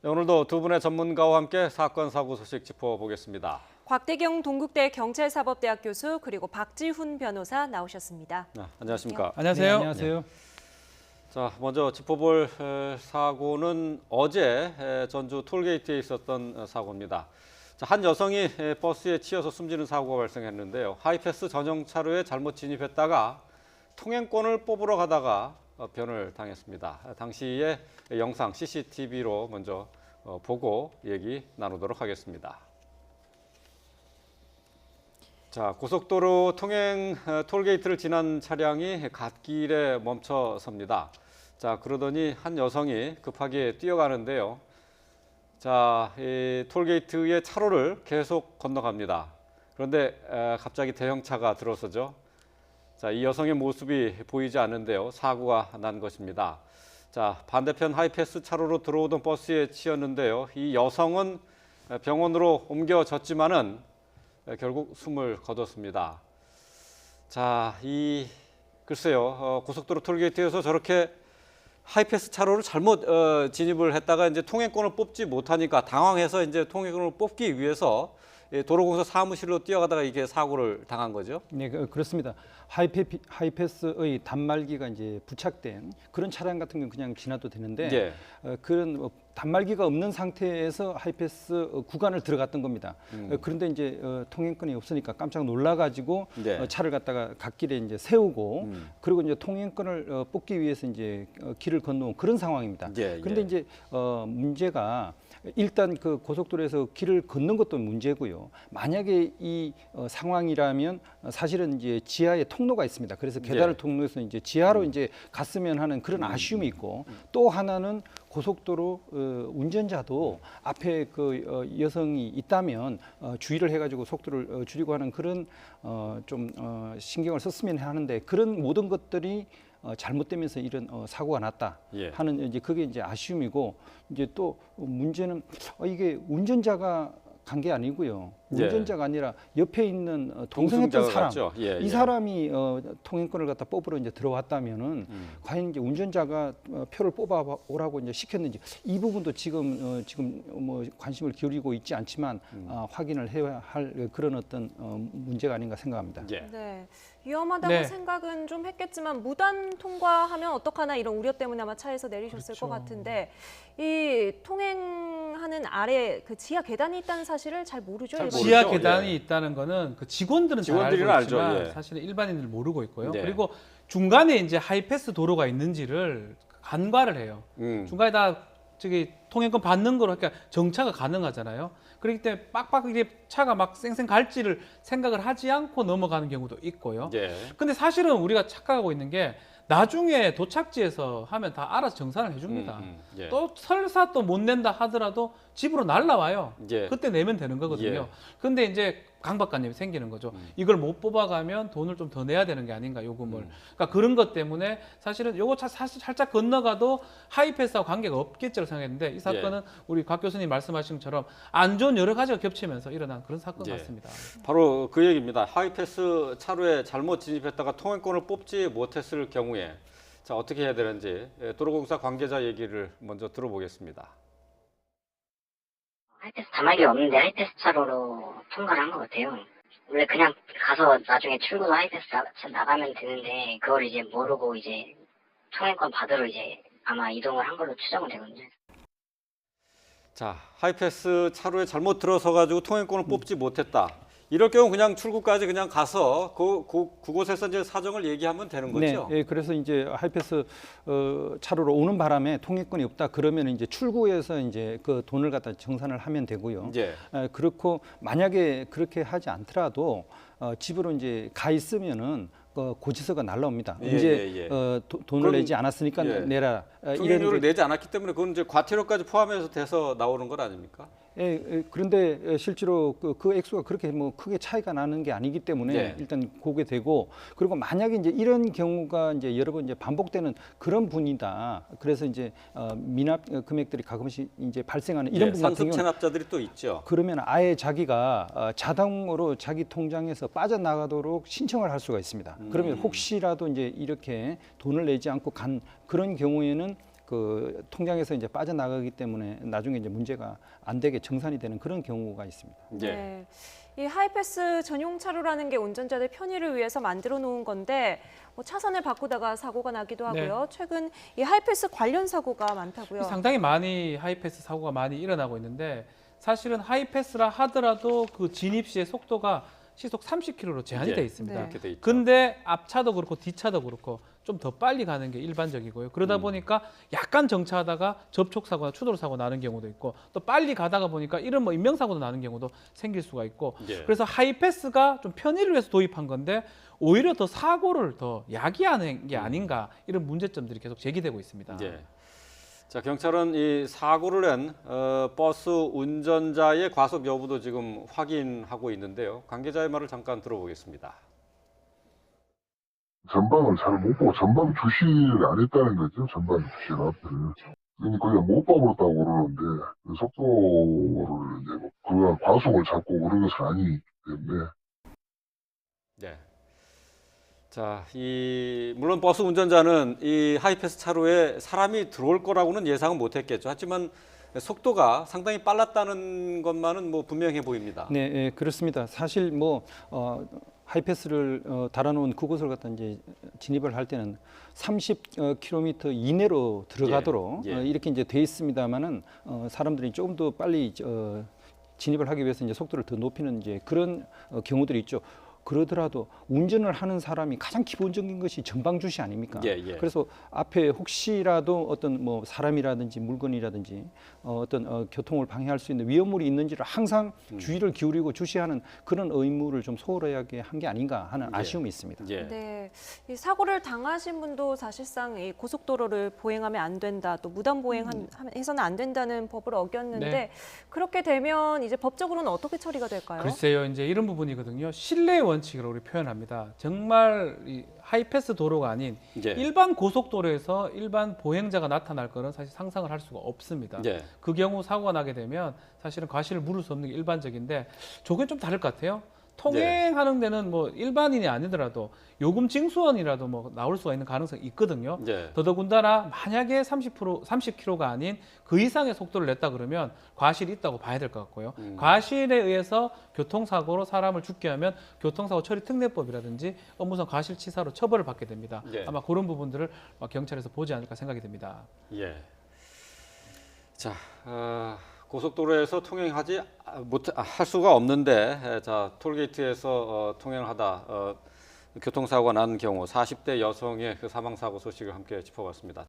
네, 오늘도 두 분의 전문가와 함께 사건 사고 소식 짚어보겠습니다. 곽대경 동국대 경찰사법대학 교수 그리고 박지훈 변호사 나오셨습니다. 네, 안녕하십니까? 안녕하세요. 네, 안녕하세요. 자, 먼저 짚어볼 사고는 어제 전주 톨게이트에 있었던 사고입니다. 자, 한 여성이 버스에 치여서 숨지는 사고가 발생했는데요. 하이패스 전용 차로에 잘못 진입했다가 통행권을 뽑으러 가다가 변을 당했습니다. 당시의 영상 CCTV로 먼저 보고 얘기 나누도록 하겠습니다. 자, 고속도로 통행 톨게이트를 지난 차량이 갓길에 멈춰 섭니다. 자, 그러더니 한 여성이 급하게 뛰어가는데요. 자, 이 톨게이트의 차로를 계속 건너갑니다. 그런데 갑자기 대형차가 들어서죠. 자, 이 여성의 모습이 보이지 않는데요. 사고가 난 것입니다. 자, 반대편 하이패스 차로로 들어오던 버스에 치였는데요. 이 여성은 병원으로 옮겨졌지만은 결국 숨을 거뒀습니다. 자, 글쎄요. 고속도로 톨게이트에서 저렇게 하이패스 차로를 잘못 진입을 했다가 이제 통행권을 뽑지 못하니까 당황해서 이제 통행권을 뽑기 위해서 도로공사 사무실로 뛰어가다가 이게 사고를 당한 거죠. 네, 그렇습니다. 하이패스의 단말기가 이제 부착된 그런 차량 같은 경우는 그냥 지나도 되는데 예. 그런 단말기가 없는 상태에서 하이패스 구간을 들어갔던 겁니다. 그런데 이제 통행권이 없으니까 깜짝 놀라가지고 네. 차를 갖다가 갓길에 이제 세우고 그리고 이제 통행권을 뽑기 위해서 이제 길을 건너온 그런 상황입니다. 예, 그런데 예. 이제 문제가 일단 그 고속도로에서 길을 걷는 것도 문제고요. 만약에 이 상황이라면 사실은 이제 지하에 통로가 있습니다. 그래서 계단을 예. 통로해서 이제 지하로 이제 갔으면 하는 그런 아쉬움이 있고 또 하나는 고속도로 운전자도 앞에 그 여성이 있다면 주의를 해가지고 속도를 줄이고 하는 그런 좀 신경을 썼으면 하는데 그런 모든 것들이 잘못되면서 이런 사고가 났다 예. 하는 이제 그게 이제 아쉬움이고 이제 또 문제는 이게 운전자가 간 게 아니고요. 예. 운전자가 아니라 옆에 있는 동승했던 동승자가 사람, 갔죠. 예, 이 예. 사람이 통행권을 갖다 뽑으러 이제 들어왔다면은 과연 이제 운전자가 표를 뽑아 오라고 이제 시켰는지 이 부분도 지금 뭐 관심을 기울이고 있지 않지만 확인을 해야 할 그런 어떤 문제가 아닌가 생각합니다. 예. 네, 위험하다고 네. 생각은 좀 했겠지만 무단 통과하면 어떡하나 이런 우려 때문에 아마 차에서 내리셨을 것 같은데 이 통행하는 아래 그 지하 계단이 있다는 사실을 잘 모르죠. 잘 일반인들은. 지하 모르죠. 계단이 예. 있다는 거는 그 직원들은 잘 직원들은 알고 있지만 알죠. 예. 사실은 일반인들은 모르고 있고요. 네. 그리고 중간에 이제 하이패스 도로가 있는지를 간과를 해요. 중간에 다 저기 통행권 받는 거로 그러니까 정차가 가능하잖아요. 그렇기 때문에 빡빡 이게 차가 막 쌩쌩 갈지를 생각을 하지 않고 넘어가는 경우도 있고요. 예. 근데 사실은 우리가 착각하고 있는 게 나중에 도착지에서 하면 다 알아서 정산을 해줍니다. 예. 또 설사 또 못 낸다 하더라도 집으로 날라와요. 예. 그때 내면 되는 거거든요. 예. 근데 이제 강박관념이 생기는 거죠. 이걸 못 뽑아가면 돈을 좀 더 내야 되는 게 아닌가, 요금을. 그러니까 그런 것 때문에 사실은 요거 사실 살짝 건너가도 하이패스하고 관계가 없겠지라고 생각했는데 이 사건은 우리 곽 교수님 말씀하신 것처럼 안 좋은 여러 가지가 겹치면서 일어난 그런 사건 예. 같습니다. 바로 그 얘기입니다. 하이패스 차로에 잘못 진입했다가 통행권을 뽑지 못했을 경우에 자, 어떻게 해야 되는지 도로공사 관계자 얘기를 먼저 들어보겠습니다. 하이패스 단말기가 없는데 하이패스 차로로 통과를 한 것 같아요. 원래 그냥 가서 나중에 출구로 하이패스 나가면 되는데 그걸 이제 모르고 이제 통행권 받으러 이제 아마 이동을 한 걸로 추정은 되거든요. 자, 하이패스 차로에 잘못 들어서 가지고 통행권을 뽑지 못했다. 이럴 경우 그냥 출구까지 그냥 가서 그곳에서 이제 사정을 얘기하면 되는 거죠. 네, 예, 그래서 이제 하이패스 차로로 오는 바람에 통행권이 없다 그러면 이제 출구에서 이제 그 돈을 갖다 정산을 하면 되고요. 예. 그렇고 만약에 그렇게 하지 않더라도 집으로 이제 가 있으면은 고지서가 날라옵니다. 예, 이제 예, 예. 돈을 그건, 내지 않았으니까 예. 내라. 통행료를 내지 않았기 때문에 그건 이제 과태료까지 포함해서 돼서 나오는 건 아닙니까? 예, 그런데 실제로 그 액수가 그렇게 뭐 크게 차이가 나는 게 아니기 때문에 네. 일단 그게 되고 그리고 만약에 이제 이런 경우가 이제 여러 번 이제 반복되는 그런 분이다. 그래서 이제 미납 금액들이 가끔씩 이제 발생하는 이런 분 같은 상습 경우는 체납자들이 또 있죠. 그러면 아예 자기가 자동으로 자기 통장에서 빠져나가도록 신청을 할 수가 있습니다. 그러면 혹시라도 이제 이렇게 돈을 내지 않고 간 그런 경우에는 그 통장에서 이제 빠져나가기 때문에 나중에 이제 문제가 안 되게 정산이 되는 그런 경우가 있습니다. 예. 네. 이 하이패스 전용 차로라는 게 운전자들 편의를 위해서 만들어 놓은 건데 뭐 차선을 바꾸다가 사고가 나기도 하고요. 최근 이 하이패스 관련 사고가 많다고요. 상당히 많이 하이패스 사고가 많이 일어나고 있는데 사실은 하이패스라 하더라도 그 진입 시의 속도가 시속 30km로 제한이 예. 돼 있습니다. 네. 이렇게 돼 있죠. 근데 앞차도 그렇고 뒤차도 그렇고 좀 더 빨리 가는 게 일반적이고요. 그러다 보니까 약간 정차하다가 접촉사고나 추돌사고 나는 경우도 있고 또 빨리 가다가 보니까 이런 뭐 인명사고도 나는 경우도 생길 수가 있고 예. 그래서 하이패스가 좀 편의를 위해서 도입한 건데 오히려 더 사고를 더 야기하는 게 아닌가 이런 문제점들이 계속 제기되고 있습니다. 예. 자, 경찰은 이 사고를 낸 버스 운전자의 과속 여부도 지금 확인하고 있는데요. 관계자의 말을 잠깐 들어보겠습니다. 전방을 잘 못 보고 전방 주시를 안 했다는 거죠. 전방 주시 앞을. 그러니까 그냥 못 봐버렸다고 그러는데 속도를 이제 그 과속을 잡고 그런 것은 아니기 때문에. 네. 자, 물론 버스 운전자는 이 하이패스 차로에 사람이 들어올 거라고는 예상은 못했겠죠. 하지만 속도가 상당히 빨랐다는 것만은 뭐 분명해 보입니다. 네, 예, 그렇습니다. 사실 뭐 하이패스를 달아놓은 그곳을 갖다 이제 진입을 할 때는 30km 이내로 들어가도록 예, 예. 이렇게 이제 돼 있습니다만은 사람들이 조금 더 빨리 진입을 하기 위해서 이제 속도를 더 높이는 이제 그런 경우들이 있죠. 그러더라도 운전을 하는 사람이 가장 기본적인 것이 전방 주시 아닙니까? 예, 예. 그래서 앞에 혹시라도 어떤 뭐 사람이라든지 물건이라든지 어떤 교통을 방해할 수 있는 위험물이 있는지를 항상 주의를 기울이고 주시하는 그런 의무를 좀 소홀하게 한 게 아닌가 하는 아쉬움이 있습니다. 예. 네, 이 사고를 당하신 분도 사실상 이 고속도로를 보행하면 안 된다, 또 무단 보행해서는 안 된다는 법을 어겼는데 네. 그렇게 되면 이제 법적으로는 어떻게 처리가 될까요? 글쎄요, 이제 이런 부분이거든요. 신뢰의 원칙으로 우리 표현합니다. 정말 이 하이패스 도로가 아닌 예. 일반 고속도로에서 일반 보행자가 나타날 거는 사실 상상을 할 수가 없습니다. 예. 그 경우 사고가 나게 되면 사실은 과실을 물을 수 없는 게 일반적인데 조금 좀 다를 것 같아요. 통행하는 데는 뭐 일반인이 아니더라도 요금 징수원이라도 뭐 나올 수가 있는 가능성이 있거든요. 예. 더더군다나 만약에 30km가 아닌 그 이상의 속도를 냈다 그러면 과실이 있다고 봐야 될 것 같고요. 과실에 의해서 교통사고로 사람을 죽게 하면 교통사고 처리 특례법이라든지 업무상 과실치사로 처벌을 받게 됩니다. 예. 아마 그런 부분들을 경찰에서 보지 않을까 생각이 됩니다. 예. 자, 고속도로에서 통행하지 할 수가 없는데, 자, 톨게이트에서 통행하다 교통사고가 난 경우 40대 여성의 그 사망사고 소식을 함께 짚어봤습니다.